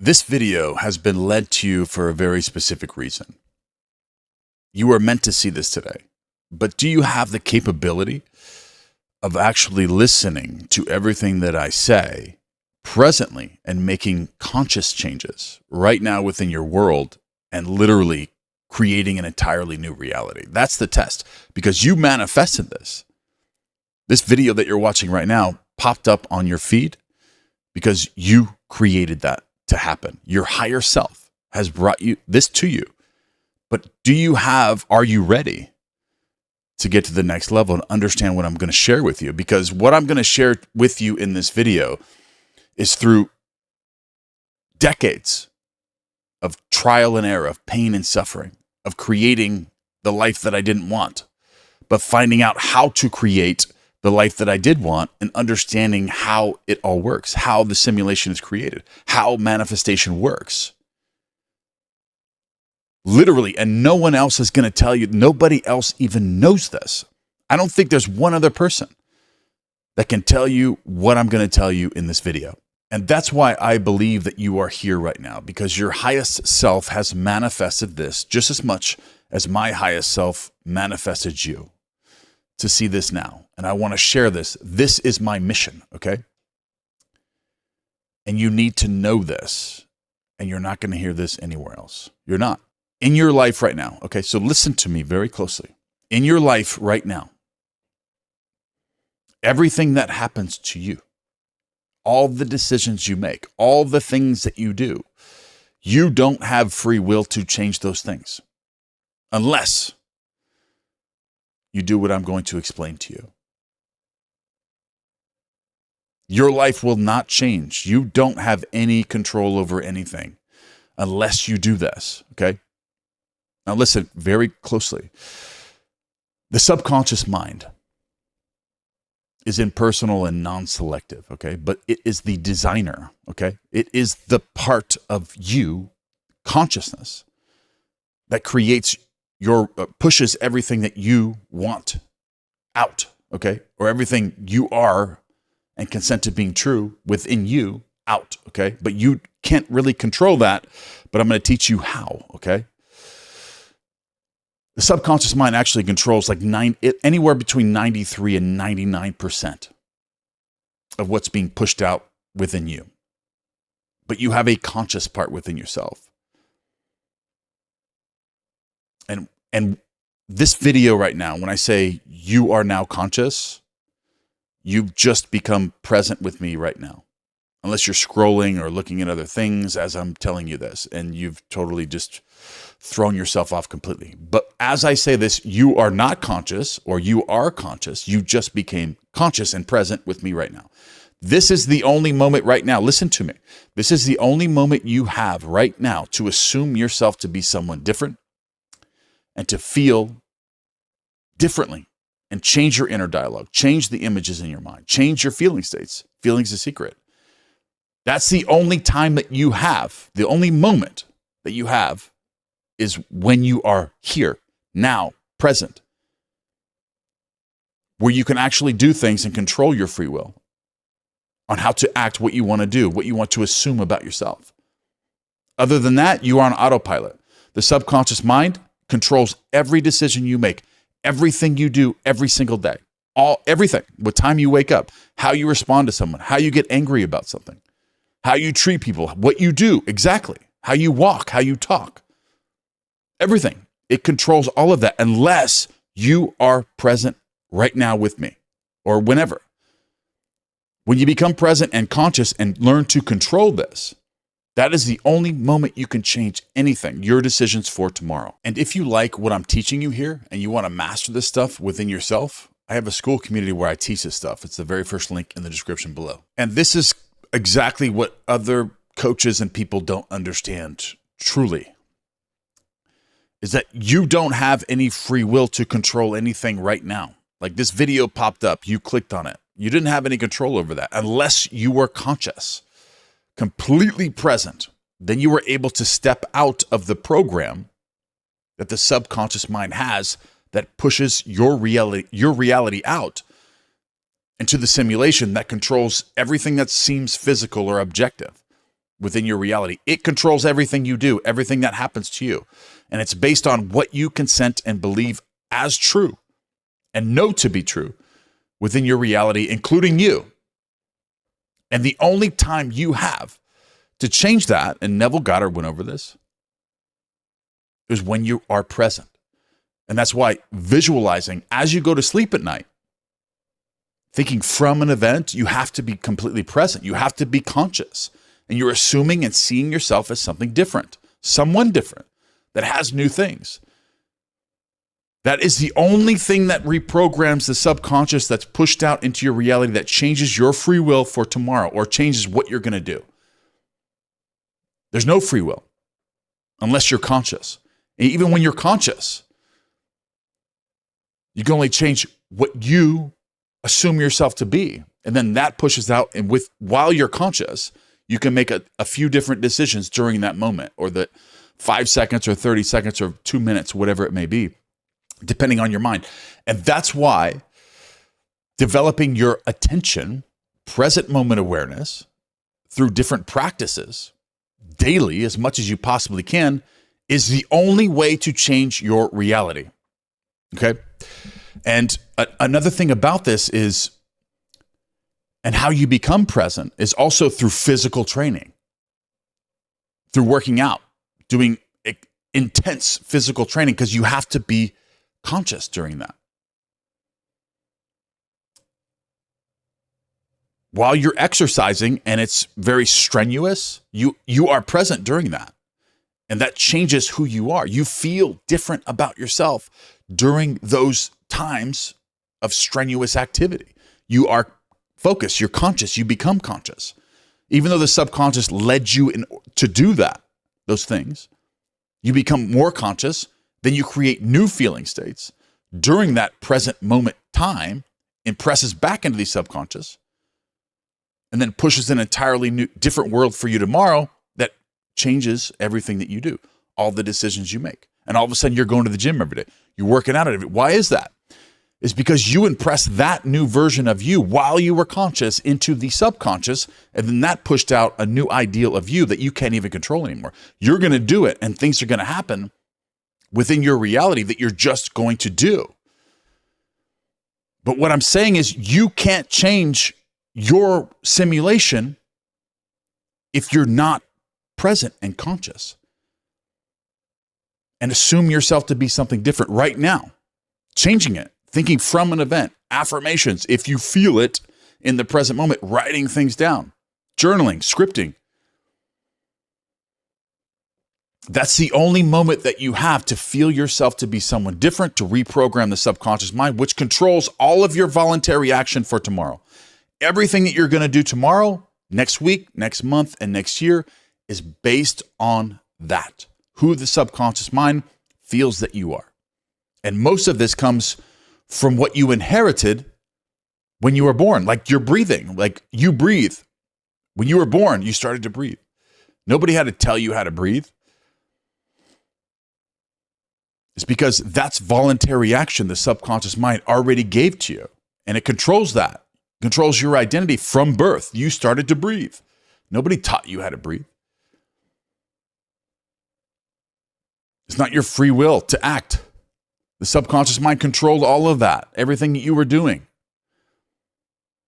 This video has been led to you for a very specific reason. You were meant to see this today, but do you have the capability of actually listening to everything that I say presently and making conscious changes right now within your world and literally creating an entirely new reality? That's the test, because you manifested this. This video that you're watching right now popped up on your feed because you created that to happen. Your higher self has brought this to you. But are you ready to get to the next level and understand what I'm going to share with you? Because what I'm going to share with you in this video is through decades of trial and error, of pain and suffering, of creating the life that I didn't want, but finding out how to create the life that I did want and understanding how it all works, how the simulation is created, how manifestation works. Literally, and no one else is going to tell you. Nobody else even knows this. I don't think there's one other person that can tell you what I'm going to tell you in this video. And that's why I believe that you are here right now, because your highest self has manifested this just as much as my highest self manifested you to see this now. And I want to share this. This is my mission, okay? And you need to know this, and you're not going to hear this anywhere else. You're not. In your life right now, okay? So listen to me very closely. In your life right now, everything that happens to you, all the decisions you make, all the things that you do, you don't have free will to change those things unless you do what I'm going to explain to you. Your life will not change. You don't have any control over anything unless you do this, okay? Now listen very closely. The subconscious mind is impersonal and non-selective, okay? But it is the designer, okay? It is the part of you, consciousness, that creates pushes everything that you want out, okay? Or everything you are and consent to being true within you out, okay? But you can't really control that, but I'm going to teach you how, okay? The subconscious mind actually controls anywhere between 93 and 99% of what's being pushed out within you. But you have a conscious part within yourself. And this video right now, when I say you are now conscious, you've just become present with me right now. Unless you're scrolling or looking at other things as I'm telling you this, and you've totally just thrown yourself off completely. But as I say this, you are not conscious, or you are conscious. You just became conscious and present with me right now. This is the only moment right now. Listen to me. This is the only moment you have right now to assume yourself to be someone different and to feel differently and change your inner dialogue, change the images in your mind, change your feeling states. Feeling's a secret. That's the only time that you have, the only moment that you have is when you are here, now, present, where you can actually do things and control your free will on how to act, what you want to do, what you want to assume about yourself. Other than that, you are on autopilot. The subconscious mind controls every decision you make, everything you do every single day, everything, what time you wake up, how you respond to someone, how you get angry about something, how you treat people, what you do exactly, how you walk, how you talk, everything. It controls all of that unless you are present right now with me or whenever. When you become present and conscious and learn to control this, that is the only moment you can change anything, your decisions for tomorrow. And if you like what I'm teaching you here and you want to master this stuff within yourself, I have a school community where I teach this stuff. It's the very first link in the description below. And this is exactly what other coaches and people don't understand truly, is that you don't have any free will to control anything right now. Like this video popped up, you clicked on it. You didn't have any control over that unless you were conscious, completely present. Then you were able to step out of the program that the subconscious mind has that pushes your reality out into the simulation that controls everything that seems physical or objective. within your reality. It controls everything you do, everything that happens to you. And it's based on what you consent and believe as true and know to be true within your reality, including you. And the only time you have to change that, and Neville Goddard went over this, is when you are present. And that's why visualizing as you go to sleep at night, thinking from an event, you have to be completely present. You have to be conscious. And you're assuming and seeing yourself as something different, someone different that has new things. That is the only thing that reprograms the subconscious that's pushed out into your reality, that changes your free will for tomorrow or changes what you're going to do. There's no free will unless you're conscious. And even when you're conscious, you can only change what you assume yourself to be. And then that pushes out, and while you're conscious, you can make a few different decisions during that moment, or the 5 seconds or 30 seconds or 2 minutes, whatever it may be, depending on your mind. And that's why developing your attention, present moment awareness, through different practices daily, as much as you possibly can, is the only way to change your reality. Okay? And another thing about this is, and how you become present, is also through physical training, through working out, doing intense physical training, because you have to be conscious during that. While you're exercising and it's very strenuous, you are present during that. And that changes who you are. You feel different about yourself during those times of strenuous activity. You are focused, you're conscious, you become conscious. Even though the subconscious led you to do that, those things, you become more conscious, then you create new feeling states during that present moment time, impresses back into the subconscious, and then pushes an entirely new, different world for you tomorrow that changes everything that you do, all the decisions you make. And all of a sudden you're going to the gym every day. You're working out every day. Why is that? It's because you impressed that new version of you while you were conscious into the subconscious, and then that pushed out a new ideal of you that you can't even control anymore. You're going to do it, and things are going to happen within your reality that you're just going to do. But what I'm saying is, you can't change your simulation if you're not present and conscious. And assume yourself to be something different right now. Changing it, thinking from an event, affirmations, if you feel it in the present moment, writing things down, journaling, scripting. That's the only moment that you have to feel yourself to be someone different, to reprogram the subconscious mind, which controls all of your voluntary action for tomorrow. Everything that you're going to do tomorrow, next week, next month, and next year is based on that, who the subconscious mind feels that you are. And most of this comes from what you inherited when you were born, like your breathing, like you breathe. When you were born, you started to breathe. Nobody had to tell you how to breathe. It's because that's voluntary action the subconscious mind already gave to you. And it controls that, controls your identity from birth. You started to breathe. Nobody taught you how to breathe. It's not your free will to act. The subconscious mind controlled all of that, everything that you were doing.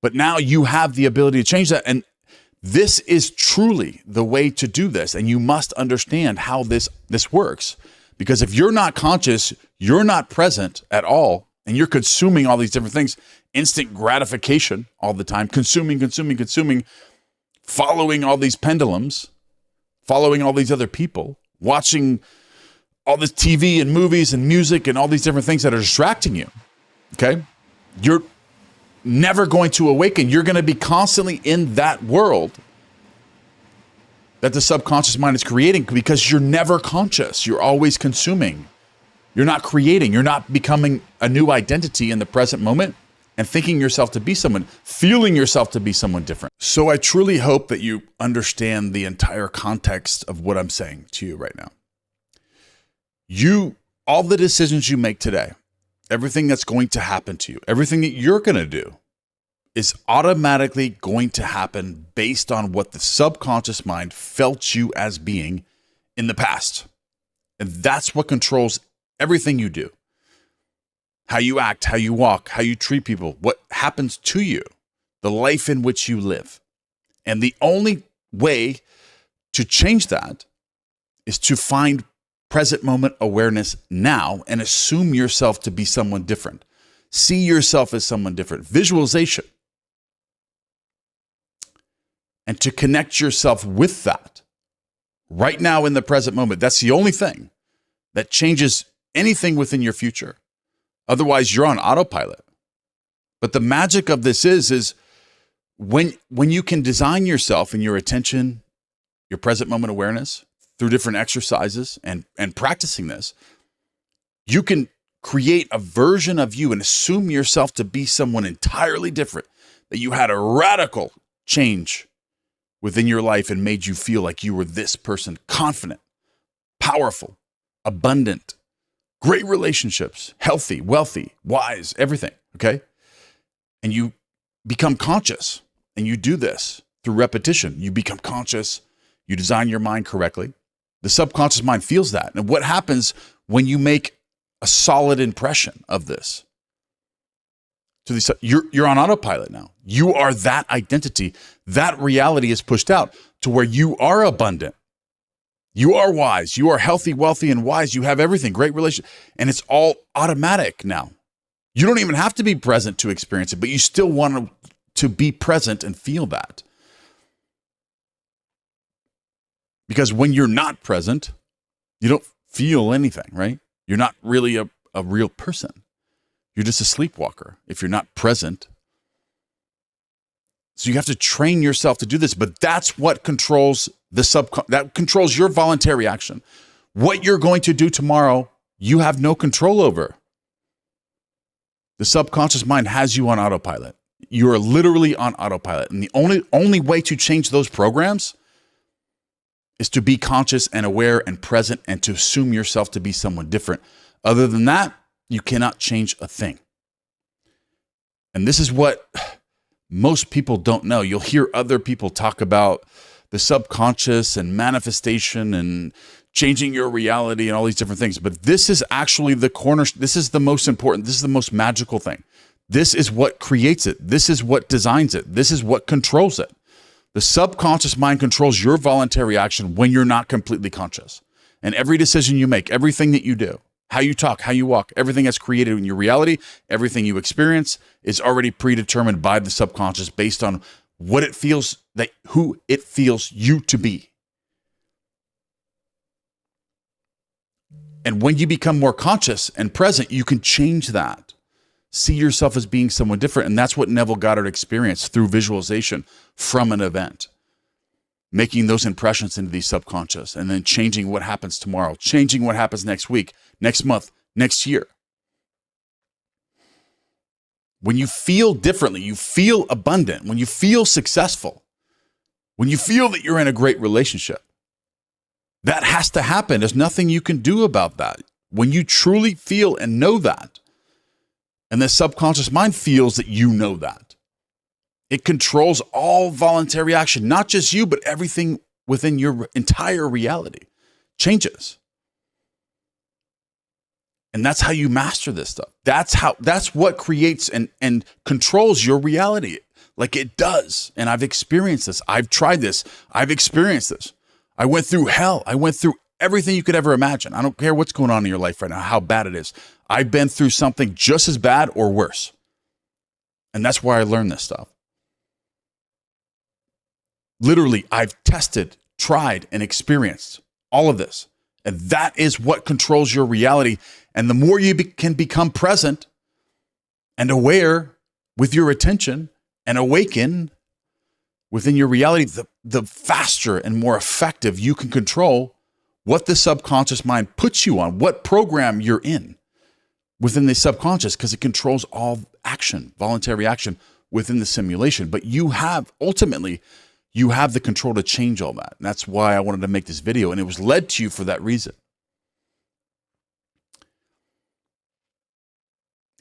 But now you have the ability to change that. And this is truly the way to do this. And you must understand how this works. Because if you're not conscious, you're not present at all, and you're consuming all these different things, instant gratification all the time, consuming, following all these pendulums, following all these other people, watching all this TV and movies and music and all these different things that are distracting you, okay? You're never going to awaken. You're going to be constantly in that world that the subconscious mind is creating because you're never conscious. You're always consuming. You're not creating. You're not becoming a new identity in the present moment and thinking yourself to be someone, feeling yourself to be someone different. So I truly hope that you understand the entire context of what I'm saying to you right now. All the decisions you make today, everything that's going to happen to you, everything that you're going to do is automatically going to happen based on what the subconscious mind felt you as being in the past. And that's what controls everything you do. How you act, how you walk, how you treat people, what happens to you, the life in which you live. And the only way to change that is to find present moment awareness now and assume yourself to be someone different. See yourself as someone different. Visualization. And to connect yourself with that right now in the present moment. That's the only thing that changes anything within your future. Otherwise, you're on autopilot. But the magic of this is when you can design yourself and your attention, your present moment awareness through different exercises and practicing this, you can create a version of you and assume yourself to be someone entirely different, that you had a radical change within your life and made you feel like you were this person, confident, powerful, abundant, great relationships, healthy, wealthy, wise, everything, okay? And you become conscious, and you do this through repetition. You become conscious, you design your mind correctly. The subconscious mind feels that. And what happens when you make a solid impression of this? You're on autopilot now. You are that identity. That reality is pushed out to where you are abundant. You are wise. You are healthy, wealthy, and wise. You have everything, great relationship. And it's all automatic now. You don't even have to be present to experience it, but you still want to be present and feel that. Because when you're not present, you don't feel anything, right? You're not really a real person. You're just a sleepwalker if you're not present. So you have to train yourself to do this, but that's what controls that controls your voluntary action. What you're going to do tomorrow, you have no control over. The subconscious mind has you on autopilot. You are literally on autopilot. And the only way to change those programs is to be conscious and aware and present and to assume yourself to be someone different. Other than that, you cannot change a thing. And this is what most people don't know. You'll hear other people talk about the subconscious and manifestation and changing your reality and all these different things. But this is actually this is the most important, this is the most magical thing. This is what creates it. This is what designs it. This is what controls it. The subconscious mind controls your voluntary action when you're not completely conscious. And every decision you make, everything that you do, how you talk, how you walk, everything that's created in your reality, everything you experience is already predetermined by the subconscious based on what it feels, who it feels you to be. And when you become more conscious and present, you can change that. See yourself as being someone different. And that's what Neville Goddard experienced through visualization from an event. Making those impressions into the subconscious and then changing what happens tomorrow, changing what happens next week, next month, next year. When you feel differently, you feel abundant, when you feel successful, when you feel that you're in a great relationship, that has to happen. There's nothing you can do about that. When you truly feel and know that, and the subconscious mind feels that you know that, it controls all voluntary action, not just you, but everything within your entire reality changes. And that's how you master this stuff. That's what creates and controls your reality like it does. And I've experienced this. I've tried this. I've experienced this. I went through hell. I went through everything you could ever imagine. I don't care what's going on in your life right now, how bad it is. I've been through something just as bad or worse. And that's why I learned this stuff. Literally, I've tested, tried, and experienced all of this. And that is what controls your reality. And the more you can become present and aware with your attention and awaken within your reality, the faster and more effective you can control what the subconscious mind puts you on, what program you're in within the subconscious, because it controls all action, voluntary action within the simulation. But you have the control to change all that. And that's why I wanted to make this video. And it was led to you for that reason.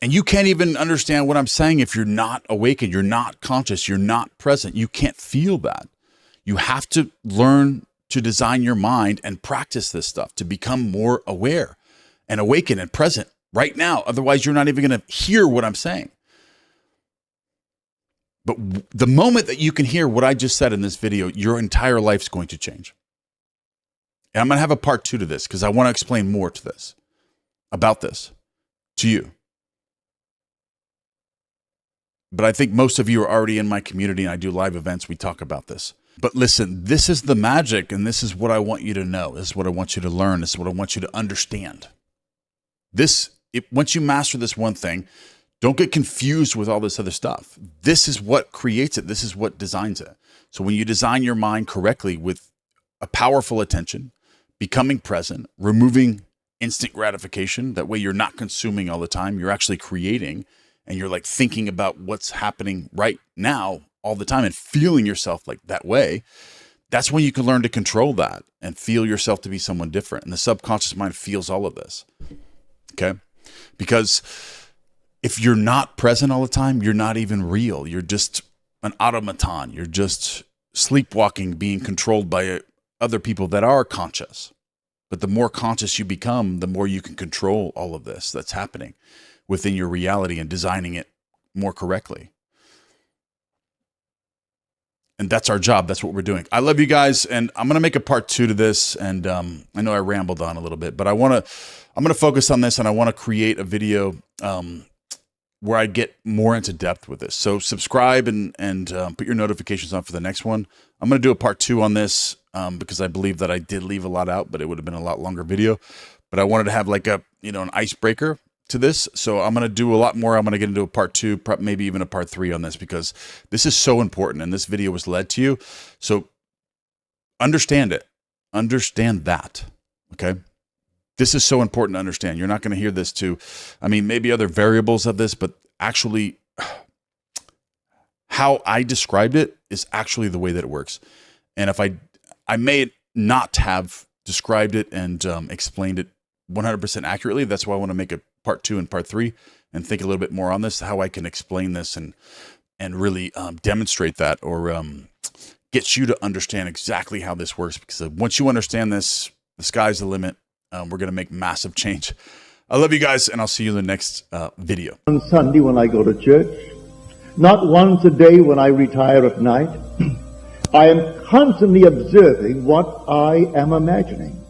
And you can't even understand what I'm saying if you're not awakened, you're not conscious, you're not present. You can't feel that. You have to learn to design your mind and practice this stuff to become more aware and awakened and present right now. Otherwise, you're not even going to hear what I'm saying. But the moment that you can hear what I just said in this video, your entire life's going to change. And I'm going to have a part 2 to this because I want to explain more to this, about this, to you. But I think most of you are already in my community and I do live events. We talk about this. But listen, this is the magic and this is what I want you to know. This is what I want you to learn. This is what I want you to understand. Once you master this one thing, don't get confused with all this other stuff. This is what creates it. This is what designs it. So when you design your mind correctly with a powerful attention, becoming present, removing instant gratification, that way you're not consuming all the time, you're actually creating, and you're like thinking about what's happening right now all the time and feeling yourself like that way, that's when you can learn to control that and feel yourself to be someone different. And the subconscious mind feels all of this, okay? Because if you're not present all the time, you're not even real. You're just an automaton. You're just sleepwalking, being controlled by other people that are conscious. But the more conscious you become, the more you can control all of this that's happening within your reality and designing it more correctly. And that's our job. That's what we're doing. I love you guys. And I'm going to make a part 2 to this. And I know I rambled on a little bit, but I'm going to focus on this and I want to create a video where I get more into depth with this. So subscribe and put your notifications on for the next one. I'm going to do a part 2 on this because I believe that I did leave a lot out, but it would have been a lot longer video. But I wanted to have like an icebreaker to this. So I'm going to do a lot more. I'm going to get into a part 2, maybe even a part 3 on this because this is so important and this video was led to you. So understand it. Understand that. Okay. This is so important to understand. You're not going to hear this too. I mean, maybe other variables of this, but actually how I described it is actually the way that it works. And if I may not have described it and explained it 100% accurately, that's why I want to make a part 2 and part 3 and think a little bit more on this, how I can explain this and really demonstrate that or get you to understand exactly how this works. Because once you understand this, the sky's the limit. We're going to make massive change. I love you guys, and I'll see you in the next video. On Sunday when I go to church, not once a day when I retire at night, I am constantly observing what I am imagining.